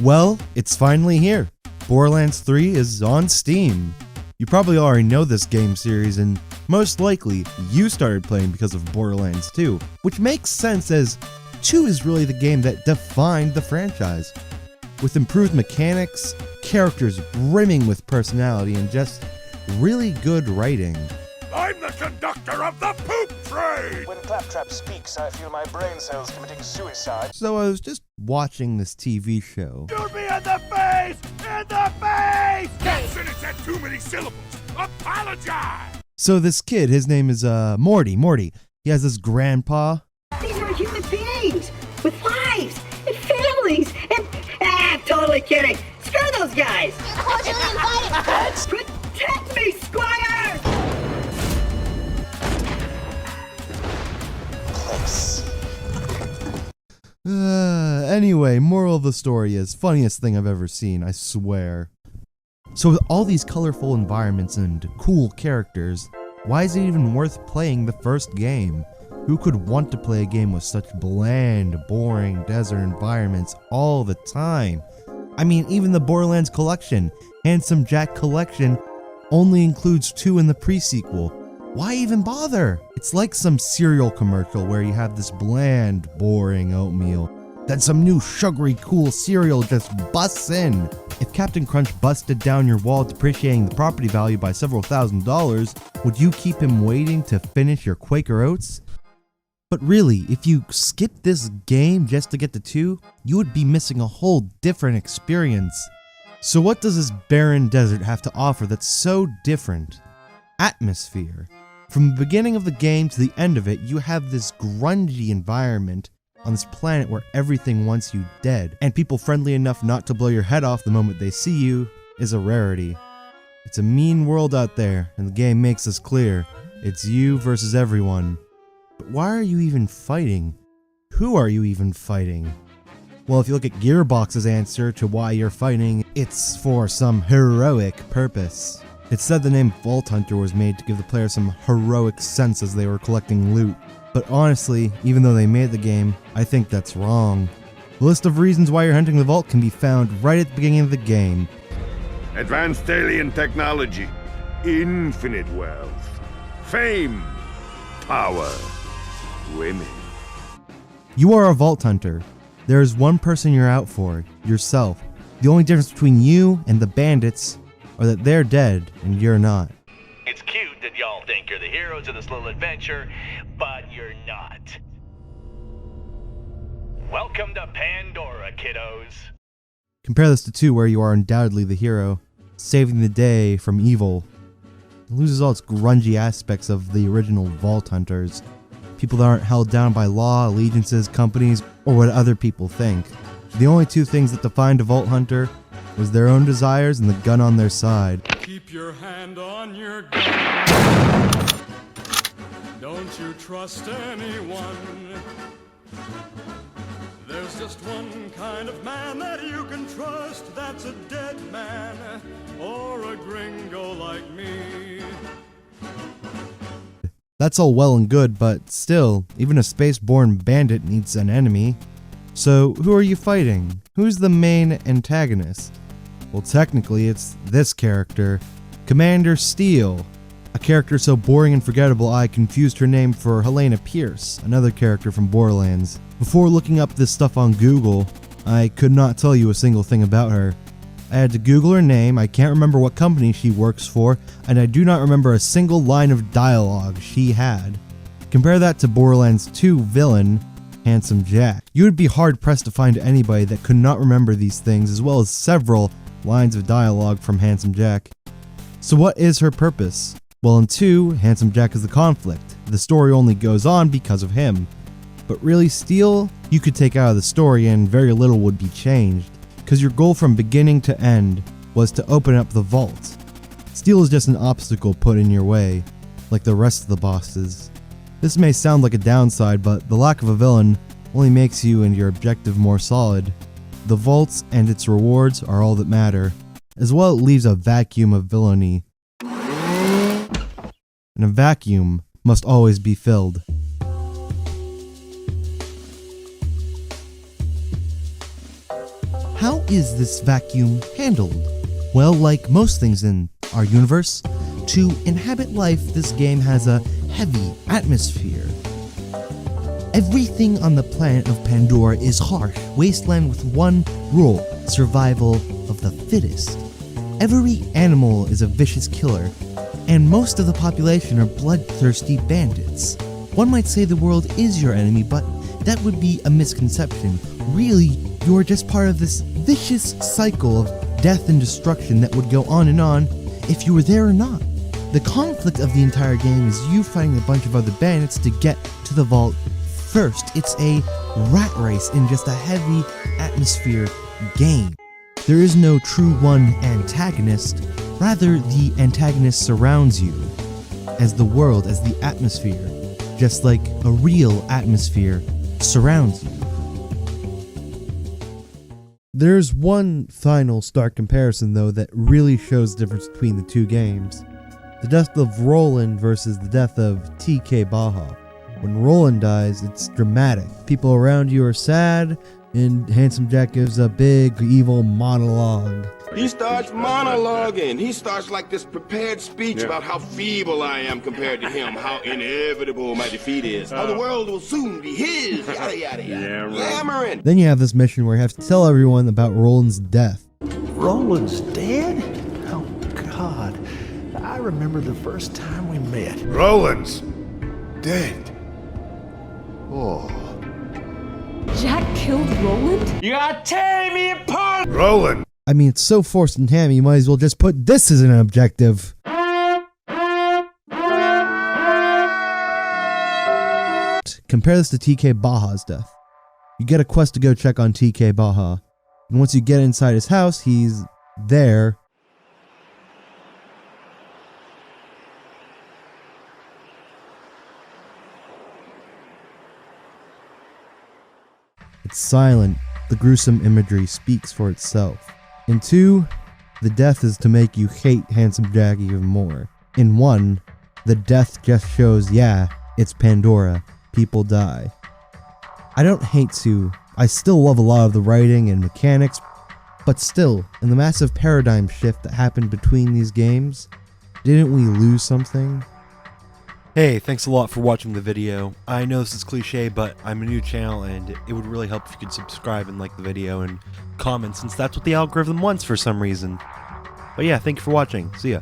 Well, it's finally here. Borderlands 3 is on Steam. You probably already know this game series, and most likely you started playing because of Borderlands 2, which makes sense as 2 is really the game that defined the franchise. With improved mechanics, characters brimming with personality, and just really good writing. I'm the conductor of the poop train! When Claptrap speaks, I feel my brain cells committing suicide. So I was just watching this TV show. Shoot me in the face! In the face! That sentence had too many syllables! Apologize! So this kid, his name is Morty. He has this grandpa. These are human beings with lives and families and totally kidding. Screw those guys. Cordially invited. Protect me, Squire. Anyway, moral of the story is funniest thing I've ever seen, I swear. So with all these colorful environments and cool characters, why is it even worth playing the first game? Who could want to play a game with such bland, boring desert environments all the time? I mean, even the Borderlands collection, Handsome Jack Collection, only includes 2 in the pre-sequel. Why even bother? It's like some cereal commercial where you have this bland, boring oatmeal. Then some new sugary cool cereal just busts in. If Captain Crunch busted down your wall depreciating the property value by several $1,000s, would you keep him waiting to finish your Quaker Oats? But really, if you skip this game just to get to 2, you would be missing a whole different experience. So what does this barren desert have to offer that's so different? Atmosphere. From the beginning of the game to the end of it, you have this grungy environment on this planet where everything wants you dead, and people friendly enough not to blow your head off the moment they see you is a rarity. It's a mean world out there, and the game makes us clear. It's you versus everyone. But why are you even fighting? Who are you even fighting? Well, if you look at Gearbox's answer to why you're fighting, it's for some heroic purpose. It's said the name Vault Hunter was made to give the player some heroic sense as they were collecting loot. But honestly, even though they made the game, I think that's wrong. The list of reasons why you're hunting the vault can be found right at the beginning of the game. Advanced alien technology, infinite wealth, fame, power, women. You are a vault hunter. There is one person you're out for, yourself. The only difference between you and the bandits are that they're dead and you're not. It's cute that y'all think you're the heroes of this little adventure, but you're not. Welcome to Pandora, kiddos. Compare this to 2, where you are undoubtedly the hero, saving the day from evil. It loses all its grungy aspects of the original Vault Hunters. People that aren't held down by law, allegiances, companies, or what other people think. The only 2 things that defined a Vault Hunter was their own desires and the gun on their side. Keep your hand on your gun. Don't you trust anyone. There's just one kind of man that you can trust. That's a dead man or a gringo like me. That's all well and good, but still, even a space-born bandit needs an enemy. So, who are you fighting? Who's the main antagonist? Well, technically, it's this character, Commander Steele. A character so boring and forgettable I confused her name for Helena Pierce, another character from Borderlands. Before looking up this stuff on Google, I could not tell you a single thing about her. I had to Google her name, I can't remember what company she works for, and I do not remember a single line of dialogue she had. Compare that to Borderlands 2 villain, Handsome Jack. You would be hard-pressed to find anybody that could not remember these things, as well as several lines of dialogue from Handsome Jack. So what is her purpose? Well, in 2, Handsome Jack is the conflict. The story only goes on because of him. But really, Steele, you could take out of the story and very little would be changed, because your goal from beginning to end was to open up the vault. Steele is just an obstacle put in your way, like the rest of the bosses. This may sound like a downside, but the lack of a villain only makes you and your objective more solid. The vaults and its rewards are all that matter. As well, it leaves a vacuum of villainy. And a vacuum must always be filled. How is this vacuum handled? Well, like most things in our universe, to inhabit life, this game has a heavy atmosphere. Everything on the planet of Pandora is harsh wasteland with one rule: survival of the fittest. Every animal is a vicious killer, and most of the population are bloodthirsty bandits. One might say the world is your enemy, but that would be a misconception. Really, you're just part of this vicious cycle of death and destruction that would go on and on if you were there or not. The conflict of the entire game is you fighting a bunch of other bandits to get to the vault first. It's a rat race in just a heavy atmosphere game. There is no true one antagonist, rather the antagonist surrounds you as the world, as the atmosphere, just like a real atmosphere surrounds you. There's one final stark comparison though that really shows the difference between the two games. The death of Roland versus the death of TK Baha. When Roland dies, it's dramatic. People around you are sad, and Handsome Jack gives a big evil monologue. He starts monologuing. He starts like this prepared speech about how feeble I am compared to him, how inevitable my defeat is, how the world will soon be his, yada yada yada. Yammering. Then you have this mission where you have to tell everyone about Roland's death. Roland's dead? Oh, God. I remember the first time we met. Roland's dead. Oh. Jack killed Roland? You are tearing me apart! Roland! I mean, it's so forced and hammy, you might as well just put this as an objective. Compare this to TK Baha's death. You get a quest to go check on TK Baha, and once you get inside his house, he's there. It's silent. The gruesome imagery speaks for itself. In 2, the death is to make you hate Handsome Jack even more. In 1, the death just shows, yeah, it's Pandora. People die. I don't hate 2. I still love a lot of the writing and mechanics, but still, in the massive paradigm shift that happened between these games, didn't we lose something? Hey, thanks a lot for watching the video. I know this is cliche, but I'm a new channel and it would really help if you could subscribe and like the video and comment, since that's what the algorithm wants for some reason. But yeah, thank you for watching. See ya.